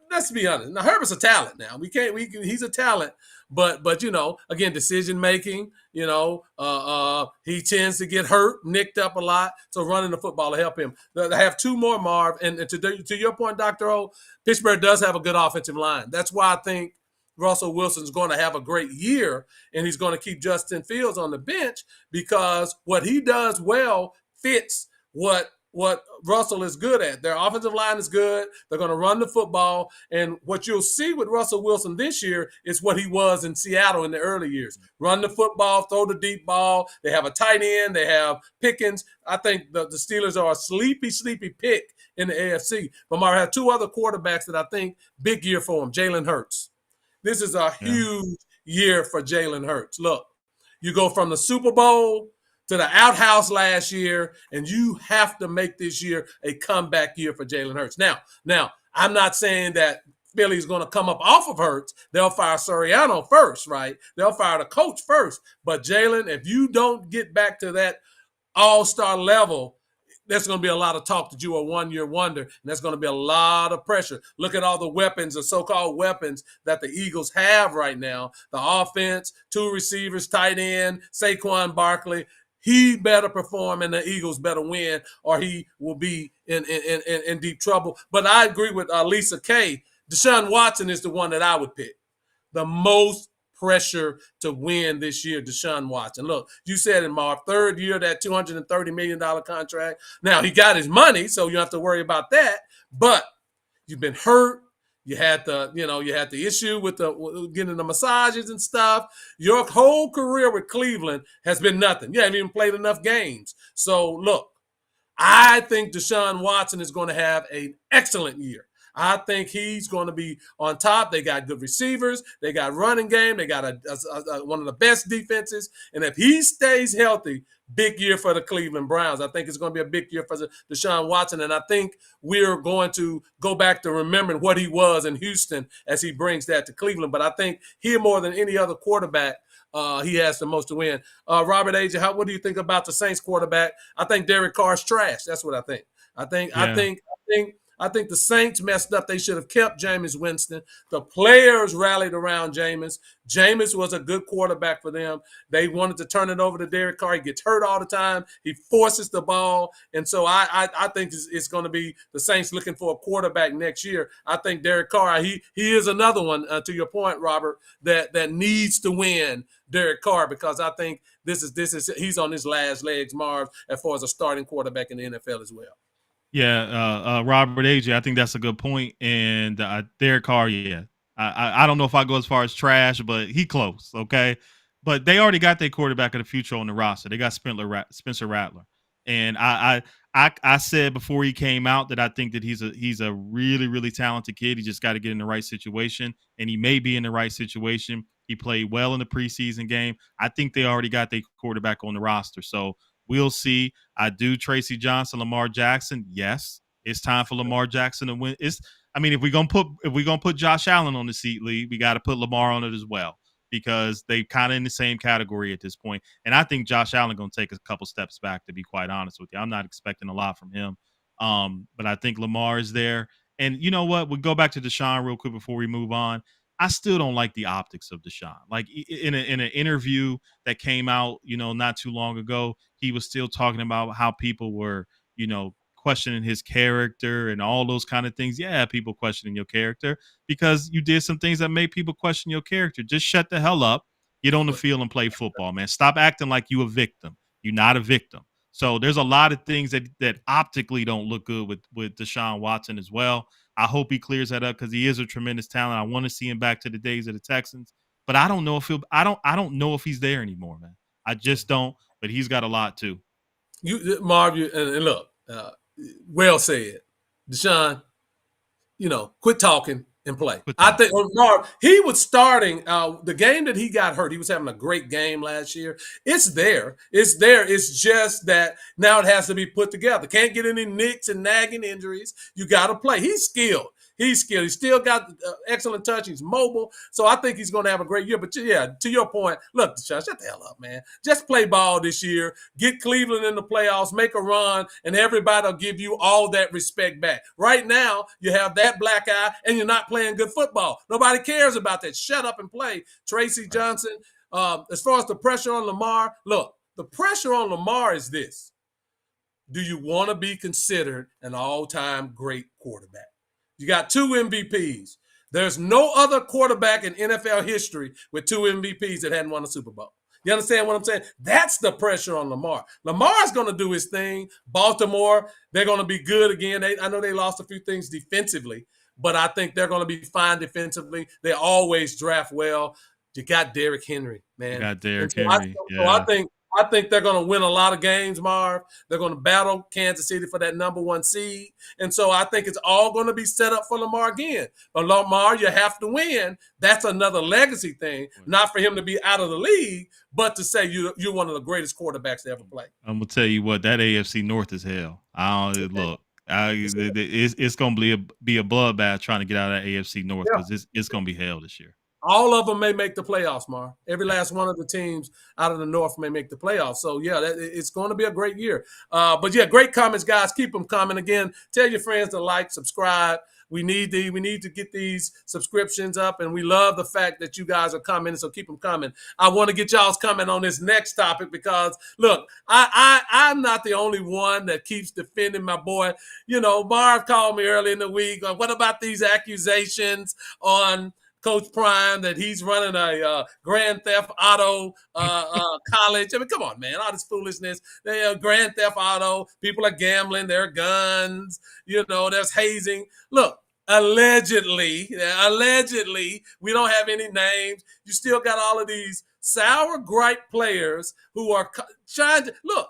let's be honest. Now, Herbert's a talent now. He's a talent. But again, decision making, he tends to get hurt, nicked up a lot. So running the football will help him. They have 2 more, Marv. And to your point, Dr. O, Pittsburgh does have a good offensive line. That's why I think Russell Wilson's going to have a great year, and he's going to keep Justin Fields on the bench because what he does well fits what Russell is good at. Their offensive line is good. They're going to run the football. And what you'll see with Russell Wilson this year is what he was in Seattle in the early years. Run the football, throw the deep ball. They have a tight end. They have Pickens. I think the Steelers are a sleepy pick in the AFC. But I have 2 other quarterbacks that I think big year for him. Jalen Hurts. This is a huge year for Jalen Hurts. Look, you go from the Super Bowl to the outhouse last year, and you have to make this year a comeback year for Jalen Hurts. Now, I'm not saying that Philly's going to come up off of Hurts. They'll fire Soriano first, right? They'll fire the coach first. But Jalen, if you don't get back to that all-star level, there's going to be a lot of talk that you are a one-year wonder, and there's going to be a lot of pressure. Look at all the weapons, the so-called weapons that the Eagles have right now. The offense, 2 receivers, tight end, Saquon Barkley. He better perform and the Eagles better win or he will be in deep trouble. But I agree with Lisa K. Deshaun Watson is the one that I would pick. The most pressure to win this year, Deshaun Watson. Look, you said in Marv, 3rd year, that $230 million contract. Now, he got his money, so you don't have to worry about that. But you've been hurt. You had the issue with getting the massages and stuff. Your whole career with Cleveland has been nothing. You haven't even played enough games. So, look, I think Deshaun Watson is going to have an excellent year. I think he's going to be on top. They got good receivers. They got running game. They got one of the best defenses. And if he stays healthy, big year for the Cleveland Browns. I think it's going to be a big year for Deshaun Watson. And I think we're going to go back to remembering what he was in Houston as he brings that to Cleveland. But I think he, more than any other quarterback, he has the most to win. Robert Aiyuk, what do you think about the Saints quarterback? I think Derek Carr's trash. That's what I think. I think the Saints messed up. They should have kept Jameis Winston. The players rallied around Jameis. Jameis was a good quarterback for them. They wanted to turn it over to Derek Carr. He gets hurt all the time. He forces the ball. And so I think it's going to be the Saints looking for a quarterback next year. I think Derek Carr, he is another one, to your point, Robert, that needs to win Derek Carr, because I think he's on his last legs, Marv, as far as a starting quarterback in the NFL as well. Yeah, Robert Aiyuk, I think that's a good point. And Derek Carr, yeah. I don't know if I go as far as trash, but he close, okay? But they already got their quarterback of the future on the roster. They got Spencer Rattler. And I said before he came out that I think that he's a really, really talented kid. He just got to get in the right situation, and he may be in the right situation. He played well in the preseason game. I think they already got their quarterback on the roster. So we'll see. I do Tracy Johnson, Lamar Jackson. Yes, it's time for Lamar Jackson to win. If we're gonna put Josh Allen on the seat, Lee, we got to put Lamar on it as well, because they kind of in the same category at this point. And I think Josh Allen going to take a couple steps back, to be quite honest with you. I'm not expecting a lot from him. But I think Lamar is there. And you know what? We'll go back to Deshaun real quick before we move on. I still don't like the optics of Deshaun. Like in an interview that came out, not too long ago, he was still talking about how people were, questioning his character and all those kind of things. Yeah, people questioning your character because you did some things that made people question your character. Just shut the hell up, get on the field and play football, man. Stop acting like you a victim. You're not a victim. So there's a lot of things that optically don't look good with Deshaun Watson as well. I hope he clears that up because he is a tremendous talent. I want to see him back to the days of the Texans, but I don't know if he's there anymore, man. I just don't. But he's got a lot too. Marv, and look, well said, Deshaun. Quit talking and play. I think Marv, he was starting the game that he got hurt. He was having a great game last year. It's there. It's just that now it has to be put together. Can't get any nicks and nagging injuries. You got to play. He's skilled. He's still got excellent touch. He's mobile. So I think he's going to have a great year. But, yeah, to your point, look, Deshaun, shut the hell up, man. Just play ball this year. Get Cleveland in the playoffs. Make a run, and everybody will give you all that respect back. Right now, you have that black eye, and you're not playing good football. Nobody cares about that. Shut up and play. Tracy Johnson, as far as the pressure on Lamar, look, the pressure on Lamar is this. Do you want to be considered an all-time great quarterback? You got 2 MVPs. There's no other quarterback in NFL history with 2 MVPs that hadn't won a Super Bowl. You understand what I'm saying? That's the pressure on Lamar. Lamar's going to do his thing. Baltimore, they're going to be good again. I know they lost a few things defensively, but I think they're going to be fine defensively. They always draft well. You got Derrick Henry, man. You got Derrick Henry. So I think they're going to win a lot of games, Marv. They're going to battle Kansas City for that number 1 seed. And so I think it's all going to be set up for Lamar again. But Lamar, you have to win. That's another legacy thing, not for him to be out of the league, but to say you're one of the greatest quarterbacks to ever play. I'm going to tell you what, that AFC North is hell. It's going to be a bloodbath trying to get out of that AFC North because it's going to be hell this year. All of them may make the playoffs, Mar. Every last one of the teams out of the North may make the playoffs. So, yeah, it's going to be a great year. But, yeah, great comments, guys. Keep them coming. Again, tell your friends to like, subscribe. We need to get these subscriptions up, and we love the fact that you guys are commenting, so keep them coming. I want to get y'all's comment on this next topic because, look, I'm not the only one that keeps defending my boy. Marv called me early in the week. What about these accusations on Coach Prime that he's running a Grand Theft Auto college? I mean, come on, man. All this foolishness. They are Grand Theft Auto. People are gambling. There are guns. There's hazing. Look, allegedly, we don't have any names. You still got all of these sour gripe players who are trying to – look,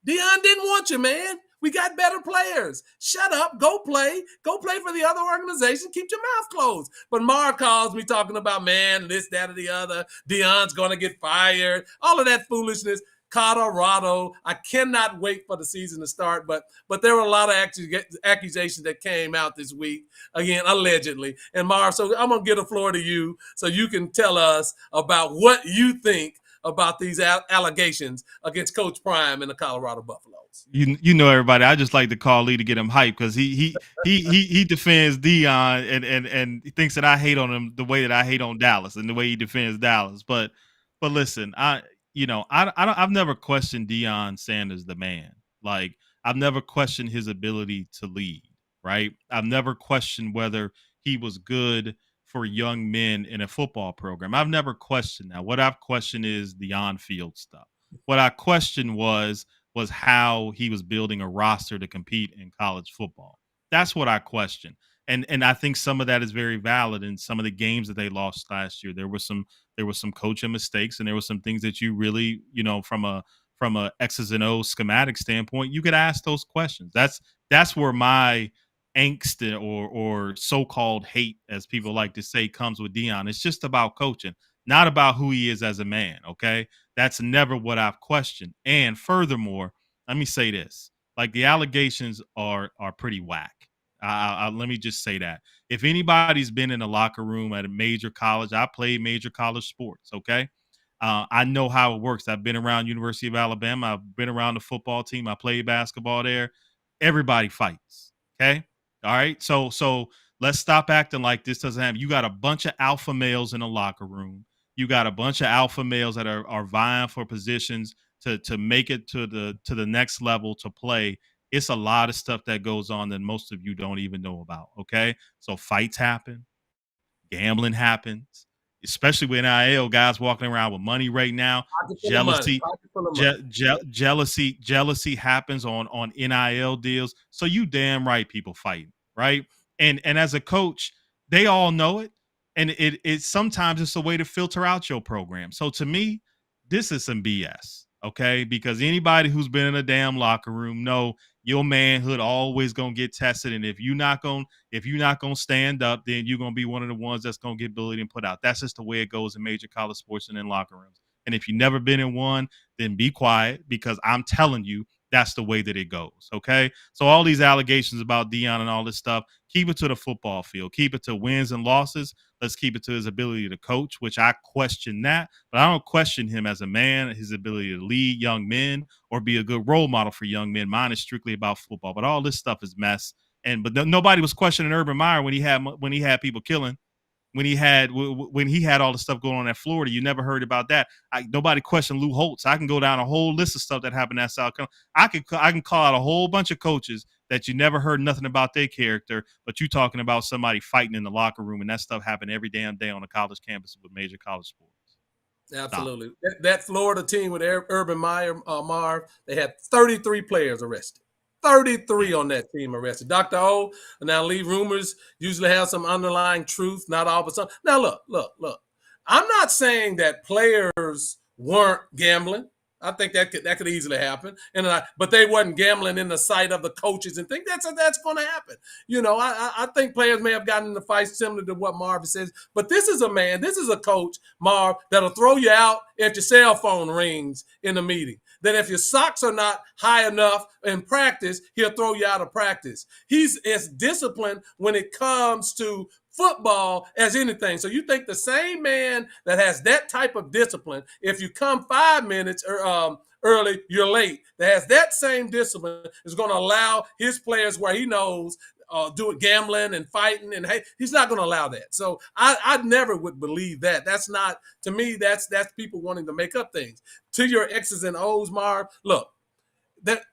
Deion didn't want you, man. We got better players. Shut up. Go play. Go play for the other organization. Keep your mouth closed. But Marv calls me talking about, man, this, that, or the other. Deion's going to get fired. All of that foolishness. Coloroado. I cannot wait for the season to start, but there were a lot of accusations that came out this week, again, allegedly. And Marv, so I'm going to give the floor to you so you can tell us about what you think about these allegations against Coach Prime and the Colorado Buffaloes. You know everybody. I just like to call Lee to get him hyped because he defends Deion and he thinks that I hate on him the way that I hate on Dallas and the way he defends Dallas. But listen, I've never questioned Deion Sanders the man. Like, I've never questioned his ability to lead. Right? I've never questioned whether he was good for young men in a football program. I've never questioned that. What I've questioned is the on-field stuff. What I questioned was how he was building a roster to compete in college football. That's what I question. And I think some of that is very valid in some of the games that they lost last year. There were some coaching mistakes, and there were some things that you really, from a X's and O's schematic standpoint, you could ask those questions. That's where my angst or so-called hate, as people like to say, comes with Deion. It's just about coaching, not about who he is as a man, okay? That's never what I've questioned. And furthermore, let me say this. Like, the allegations are pretty whack. Let me just say that. If anybody's been in a locker room at a major college, I played major college sports, okay? I know how it works. I've been around University of Alabama. I've been around the football team. I played basketball there. Everybody fights, okay? All right? So let's stop acting like this doesn't happen. You got a bunch of alpha males in a locker room. You got a bunch of alpha males that are vying for positions to make it to the next level to play. It's a lot of stuff that goes on that most of you don't even know about, okay? So fights happen. Gambling happens, especially with NIL guys walking around with money right now. Jealousy happens on NIL deals. So you damn right people fighting, right? And as a coach, they all know it. And it sometimes it's a way to filter out your program. So to me, this is some BS, okay? Because anybody who's been in a damn locker room know your manhood always gonna get tested. And if you're not gonna stand up, then you're gonna be one of the ones that's gonna get bullied and put out. That's just the way it goes in major college sports and in locker rooms. And if you've never been in one, then be quiet, because I'm telling you, that's the way that it goes, okay? So all these allegations about Deion and all this stuff, keep it to the football field. Keep it to wins and losses. Let's keep it to his ability to coach, which I question that. But I don't question him as a man, his ability to lead young men or be a good role model for young men. Mine is strictly about football. But all this stuff is mess. But nobody was questioning Urban Meyer when he had people killing. When he had all the stuff going on at Florida. You never heard about that. Nobody questioned Lou Holtz. I can go down a whole list of stuff that happened at South Carolina. I can call out a whole bunch of coaches that you never heard nothing about their character, but you talking about somebody fighting in the locker room, and that stuff happened every damn day on a college campus with major college sports. Absolutely. That Florida team with Urban Meyer, Marv, they had 33 players arrested. 33 on that team arrested. Dr. O, now Lee, rumors usually have some underlying truth, not all, but some. Now, look. I'm not saying that players weren't gambling. I think that could easily happen, but they wasn't gambling in the sight of the coaches and think that's going to happen. I think players may have gotten in the fight similar to what Marvin says, but this is a coach, Marv, that'll throw you out if your cell phone rings in a meeting. That if your socks are not high enough in practice, he'll throw you out of practice. He's as disciplined when it comes to football as anything. So you think the same man that has that type of discipline, if you come 5 minutes early, you're late, that has that same discipline, is going to allow his players where he knows doing gambling and fighting, and hey, he's not going to allow that. So I never would believe that. That's not, to me, that's people wanting to make up things. To your X's and O's, Marv, look, that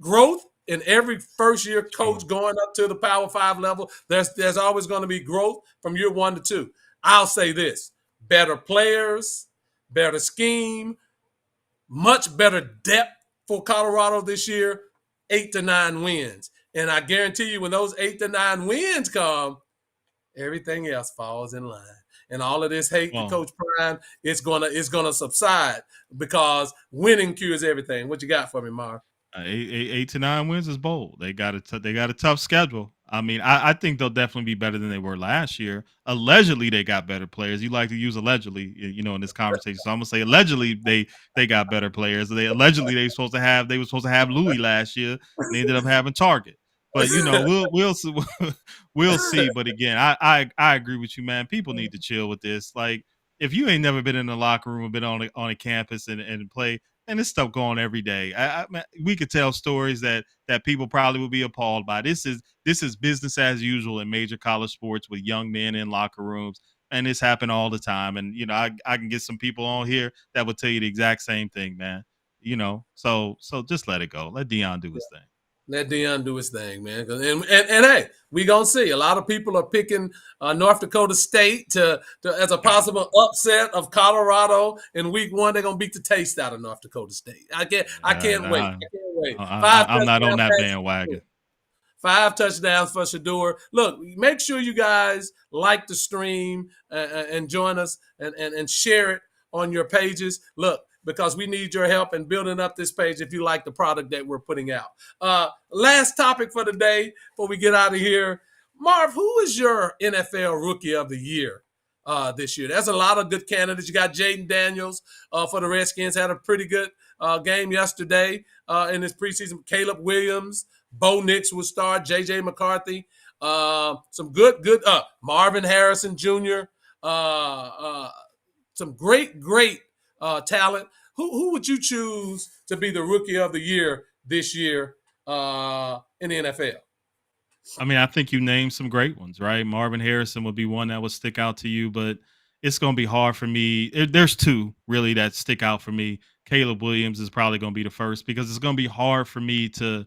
growth in every first-year coach going up to the Power 5 level, there's always going to be growth from year 1 to 2. I'll say this: better players, better scheme, much better depth for Colorado this year, 8 to 9 wins. And I guarantee you, when those 8 to 9 wins come, everything else falls in line. And all of this hate to Coach Prime, it's gonna subside, because winning cures everything. What you got for me, Marv? Eight to 9 wins is bold. They got a tough schedule. I mean, I think they'll definitely be better than they were last year. Allegedly, they got better players. You like to use allegedly, in this conversation. So I'm gonna say allegedly they got better players. They were supposed to have Louis last year, and they ended up having Target. But we'll see, we'll see. But again, I agree with you, man. People need to chill with this. Like, if you ain't never been in the locker room or been on a campus and play, and this stuff going every day. We could tell stories that people probably would be appalled by. This is business as usual in major college sports with young men in locker rooms, and this happen all the time. And I can get some people on here that would tell you the exact same thing, man. So just let it go. Let Deion do his thing. Let Deion do his thing, man. And hey, we gonna see. A lot of people are picking North Dakota State to as a possible upset of Colorado in week 1. They're gonna beat the taste out of North Dakota State. I can't wait. I can't wait. I'm not on that bandwagon. 5 touchdowns for Shedeur. Look, make sure you guys like the stream and join us and share it on your pages. Look, because we need your help in building up this page if you like the product that we're putting out. Last topic for the day before we get out of here. Marv, who is your NFL Rookie of the Year this year? There's a lot of good candidates. You got Jaden Daniels for the Redskins, had a pretty good game yesterday in his preseason. Caleb Williams, Bo Nix will start, J.J. McCarthy. Some good Marvin Harrison Jr., some great talent. Who would you choose to be the Rookie of the Year this year in the NFL? I mean, I think you named some great ones, right? Marvin Harrison would be one that would stick out to you, but it's going to be hard for me. There's 2 really that stick out for me. Caleb Williams is probably going to be the first because it's going to be hard for me to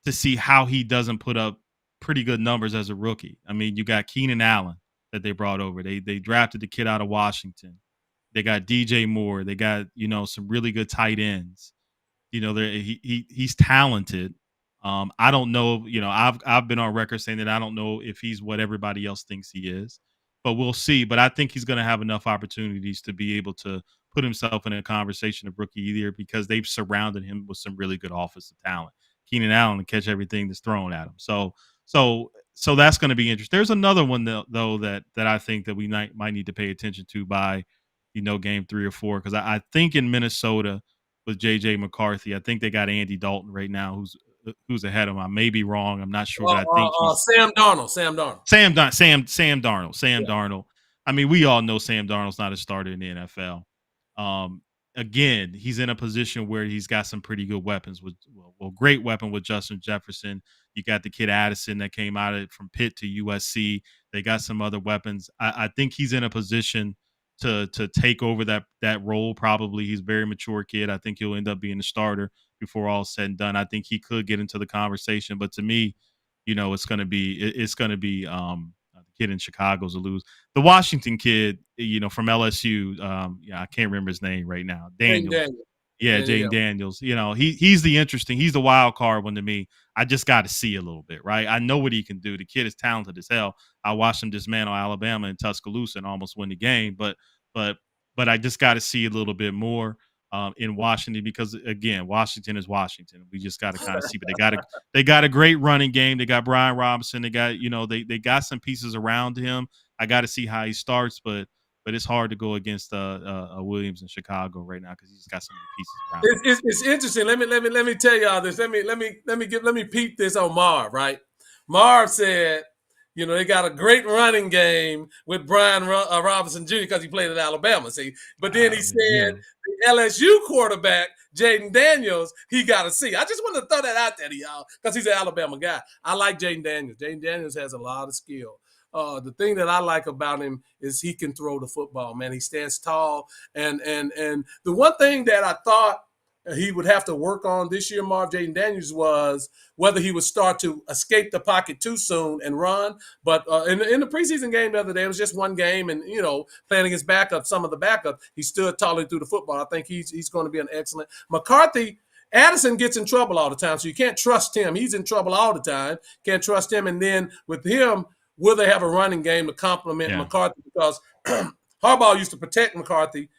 see how he doesn't put up pretty good numbers as a rookie. I mean, you got Keenan Allen that they brought over. They drafted the kid out of Washington. They got DJ Moore. They got, some really good tight ends. He's talented. I don't know, I've been on record saying that I don't know if he's what everybody else thinks he is, but we'll see. But I think he's going to have enough opportunities to be able to put himself in a conversation of rookie of the year because they've surrounded him with some really good offensive talent. Keenan Allen to catch everything that's thrown at him. So that's going to be interesting. There's another one though that I think that we might need to pay attention to by, game 3 or 4, because I think in Minnesota with J.J. McCarthy, I think they got Andy Dalton right now, who's ahead of him. I may be wrong. I'm not sure, but I think Sam Darnold. Sam Darnold. I mean, we all know Sam Darnold's not a starter in the NFL. Again, he's in a position where he's got some pretty good weapons. Great weapon with Justin Jefferson. You got the kid Addison that came out from Pitt to USC. They got some other weapons. I think he's in a position to take over that role. Probably, he's a very mature kid. I think he'll end up being a starter before all said and done. I think he could get into the conversation, but to me, it's going to be the kid in Chicago's a lose. The Washington kid, from LSU, I can't remember his name right now. Daniels. Yeah, Jaden Daniels. He's the wild card one to me. I just got to see a little bit, right? I know what he can do. The kid is talented as hell. I watched him dismantle Alabama and Tuscaloosa and almost win the game, but I just got to see a little bit more in Washington because, again, Washington is Washington. We just got to kind of see, but they got a great running game. They got Brian Robinson. They got they got some pieces around him. I got to see how he starts, but it's hard to go against Williams in Chicago right now because he's got so many pieces around. It's interesting. Let me tell y'all this. Let me peep this on Marv. Right, Marv said, they got a great running game with Brian Robinson Jr. because he played at Alabama. See, but then he said the LSU quarterback Jaden Daniels he got to see. I just want to throw that out there to y'all because he's an Alabama guy. I like Jaden Daniels. Jaden Daniels has a lot of skill. The thing that I like about him is he can throw the football, man. He stands tall. And the one thing that I thought he would have to work on this year, Jaden Daniels, was whether he would start to escape the pocket too soon and run. But in the preseason game the other day, it was just one game, and playing against some of the backup, he stood tall through the football. I think he's going to be an excellent McCarthy. Addison gets in trouble all the time, so you can't trust him. He's in trouble all the time. Can't trust him. And then with him, will they have a running game to complement McCarthy? Because Harbaugh used to protect McCarthy.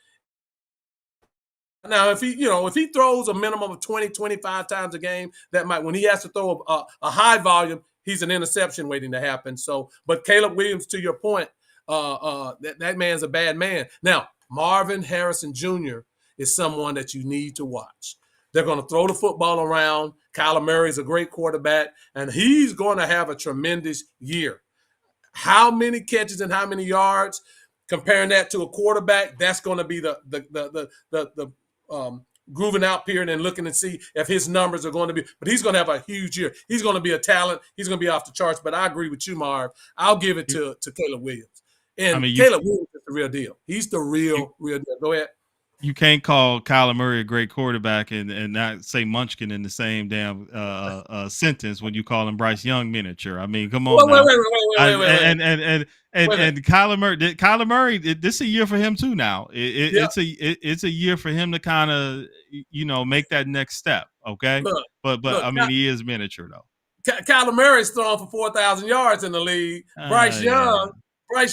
Now, if he throws a minimum of 20, 25 times a game, that might, when he has to throw a high volume, he's an interception waiting to happen. So, but Caleb Williams, to your point, that man's a bad man. Now, Marvin Harrison Jr. is someone that you need to watch. They're going to throw the football around. Kyler Murray is a great quarterback, and he's going to have a tremendous year. How many catches and how many yards? Comparing that to a quarterback, that's going to be the grooving out period and looking and see if his numbers are going to be. But he's going to have a huge year. He's going to be a talent. He's going to be off the charts. But I agree with you, Marv. I'll give it to Caleb Williams. And Caleb Williams is the real deal. He's the real deal. Go ahead. You can't call Kyler Murray a great quarterback and not say Munchkin in the same damn sentence when you call him Bryce Young miniature. I mean, come on. Wait. And Kyler Murray, this is a year for him too. Now it's a year for him to kind of make that next step. Okay, but I mean, he is miniature though. Kyler Murray's thrown for 4,000 yards in the league. Bryce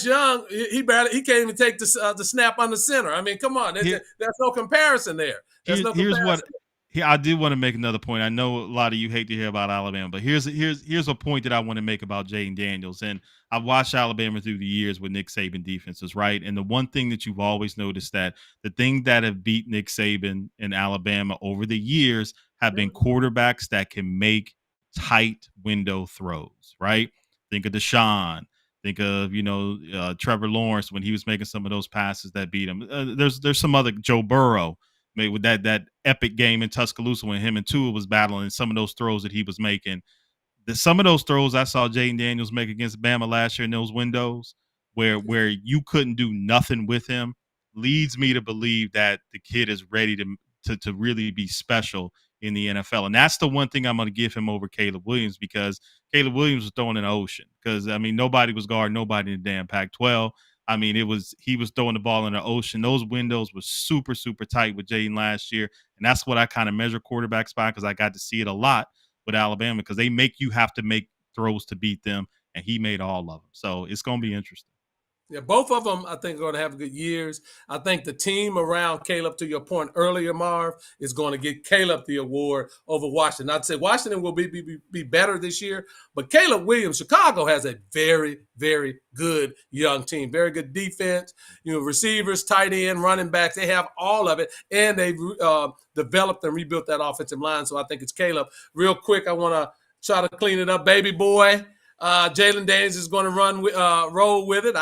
Young, he can't even take the snap on the center. I mean, come on, there's no comparison there. I did want to make another point. I know a lot of you hate to hear about Alabama, but here's a point that I want to make about Jaden Daniels. And I've watched Alabama through the years with Nick Saban defenses, right? And the one thing that you've always noticed, that the thing that have beat Nick Saban in Alabama over the years have been quarterbacks that can make tight window throws, right? Think of Deshaun. Think of Trevor Lawrence when he was making some of those passes that beat him. There's some other, Joe Burrow made with that epic game in Tuscaloosa when him and Tua was battling, some of those throws that he was making. Some of those throws I saw Jaden Daniels make against Bama last year in those windows where you couldn't do nothing with him leads me to believe that the kid is ready to really be special in the NFL. And that's the one thing I'm going to give him over Caleb Williams, because Caleb Williams was throwing in the ocean. Because, I mean, nobody was guarding nobody in the damn Pac-12. I mean, he was throwing the ball in the ocean. Those windows were super, super tight with Jaden last year. And that's what I kind of measure quarterbacks by, because I got to see it a lot with Alabama, because they make you have to make throws to beat them. And he made all of them. So it's going to be interesting. Yeah, both of them, I think, are going to have good years. I think the team around Caleb, to your point earlier, Marv, is going to get Caleb the award over Washington. I'd say Washington will be better this year, but Caleb Williams, Chicago has a very, very good young team, very good defense, receivers, tight end, running backs. They have all of it, and they've developed and rebuilt that offensive line. So I think it's Caleb. Real quick, I want to try to clean it up, baby boy. Jalen Daniels is going to roll with it.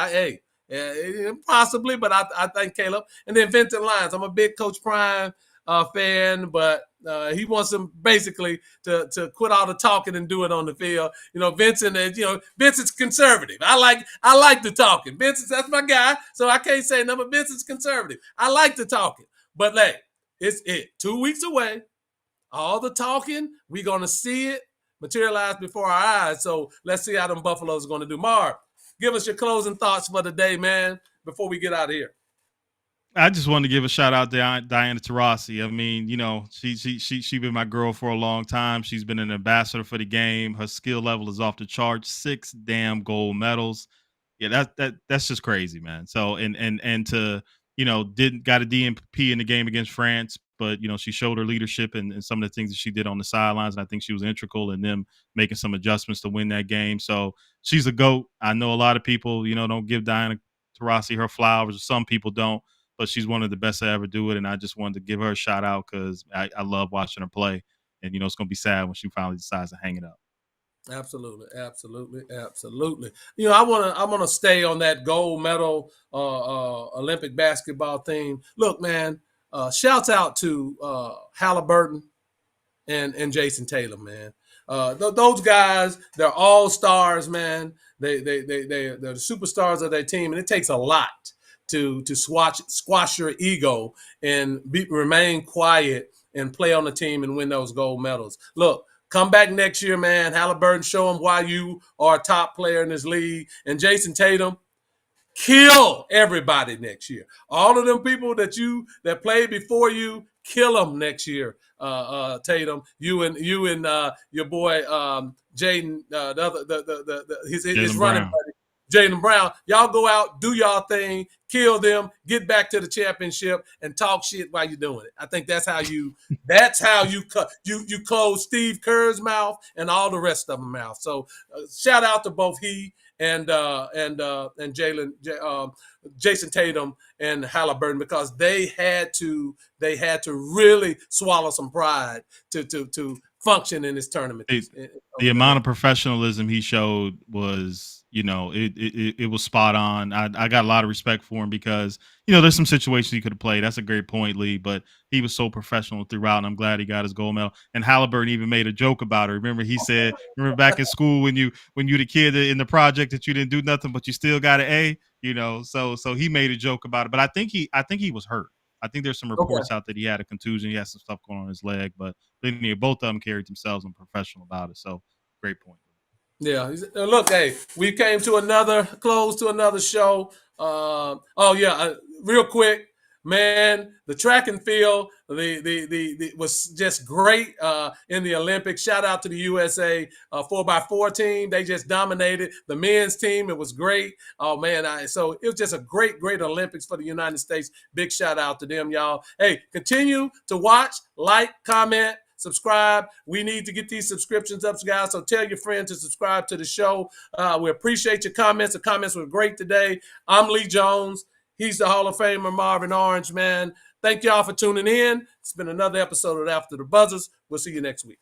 Possibly, but I think Caleb. And then Vincent Lyons. I'm a big Coach Prime fan, but he wants him basically to quit all the talking and do it on the field. Vincent's conservative. I like the talking. That's my guy, so I can't say nothing. But Vincent's conservative. I like the talking, but it's 2 weeks away. All the talking, we're gonna see it materialize before our eyes. So let's see how them Buffaloes are going to do. Marv, give us your closing thoughts for the day, man, before we get out of here. I just wanted to give a shout out to Diana Taurasi. I mean, she been my girl for a long time. She's been an ambassador for the game. Her skill level is off the charts. 6 damn gold medals. Yeah, that's just crazy, man. So and to got a DNP in the game against France, but she showed her leadership and some of the things that she did on the sidelines, and I think she was integral in them making some adjustments to win that game. So she's a GOAT. I know a lot of people don't give Diana Taurasi her flowers, or some people don't, but she's one of the best to ever do it, and I just wanted to give her a shout out because I love watching her play, and it's going to be sad when she finally decides to hang it up. Absolutely. I want to stay on that gold medal Olympic basketball theme. Look, man, shouts out to Halliburton and Jason Tatum, man. Those guys, they're all stars, man. They're the superstars of their team, and it takes a lot to squash your ego and remain quiet and play on the team and win those gold medals. Look. Come back next year, man. Halliburton, show them why you are a top player in this league. And Jason Tatum, kill everybody next year. All of them people that played before you, kill them next year. Tatum, you and your boy Jaden, his running buddy Jaylen Brown. Y'all go out, do y'all thing, kill them, get back to the championship, and talk shit while you're doing it. I think that's how you close Steve Kerr's mouth and all the rest of them mouth. So shout out to both he and Jason Tatum and Halliburton, because they had to really swallow some pride to function in this tournament. The amount of professionalism he showed was, it was spot on. I got a lot of respect for him because, there's some situations he could have played. That's a great point, Lee, but he was so professional throughout, and I'm glad he got his gold medal. And Halliburton even made a joke about it. Remember, he said, remember back in school when you the kid in the project that you didn't do nothing, but you still got an A, so he made a joke about it. But I think he was hurt. I think there's some reports out that he had a contusion. He had some stuff going on his leg, but both of them carried themselves and professional about it. So great point. Yeah. Look, hey, we came to another show. Real quick, man, the track and field, the was just great in the Olympics. Shout out to the USA 4x4 team. They just dominated the men's team. It was great. Oh man, so it was just a great Olympics for the United States. Big shout out to them, y'all. Hey, continue to watch, like, comment, subscribe. We need to get these subscriptions up, guys. So tell your friends to subscribe to the show. We appreciate your comments. The comments were great today. I'm Lee Jones. He's the Hall of Famer, Marvin Orange, man. Thank y'all for tuning in. It's been another episode of After the Buzzers. We'll see you next week.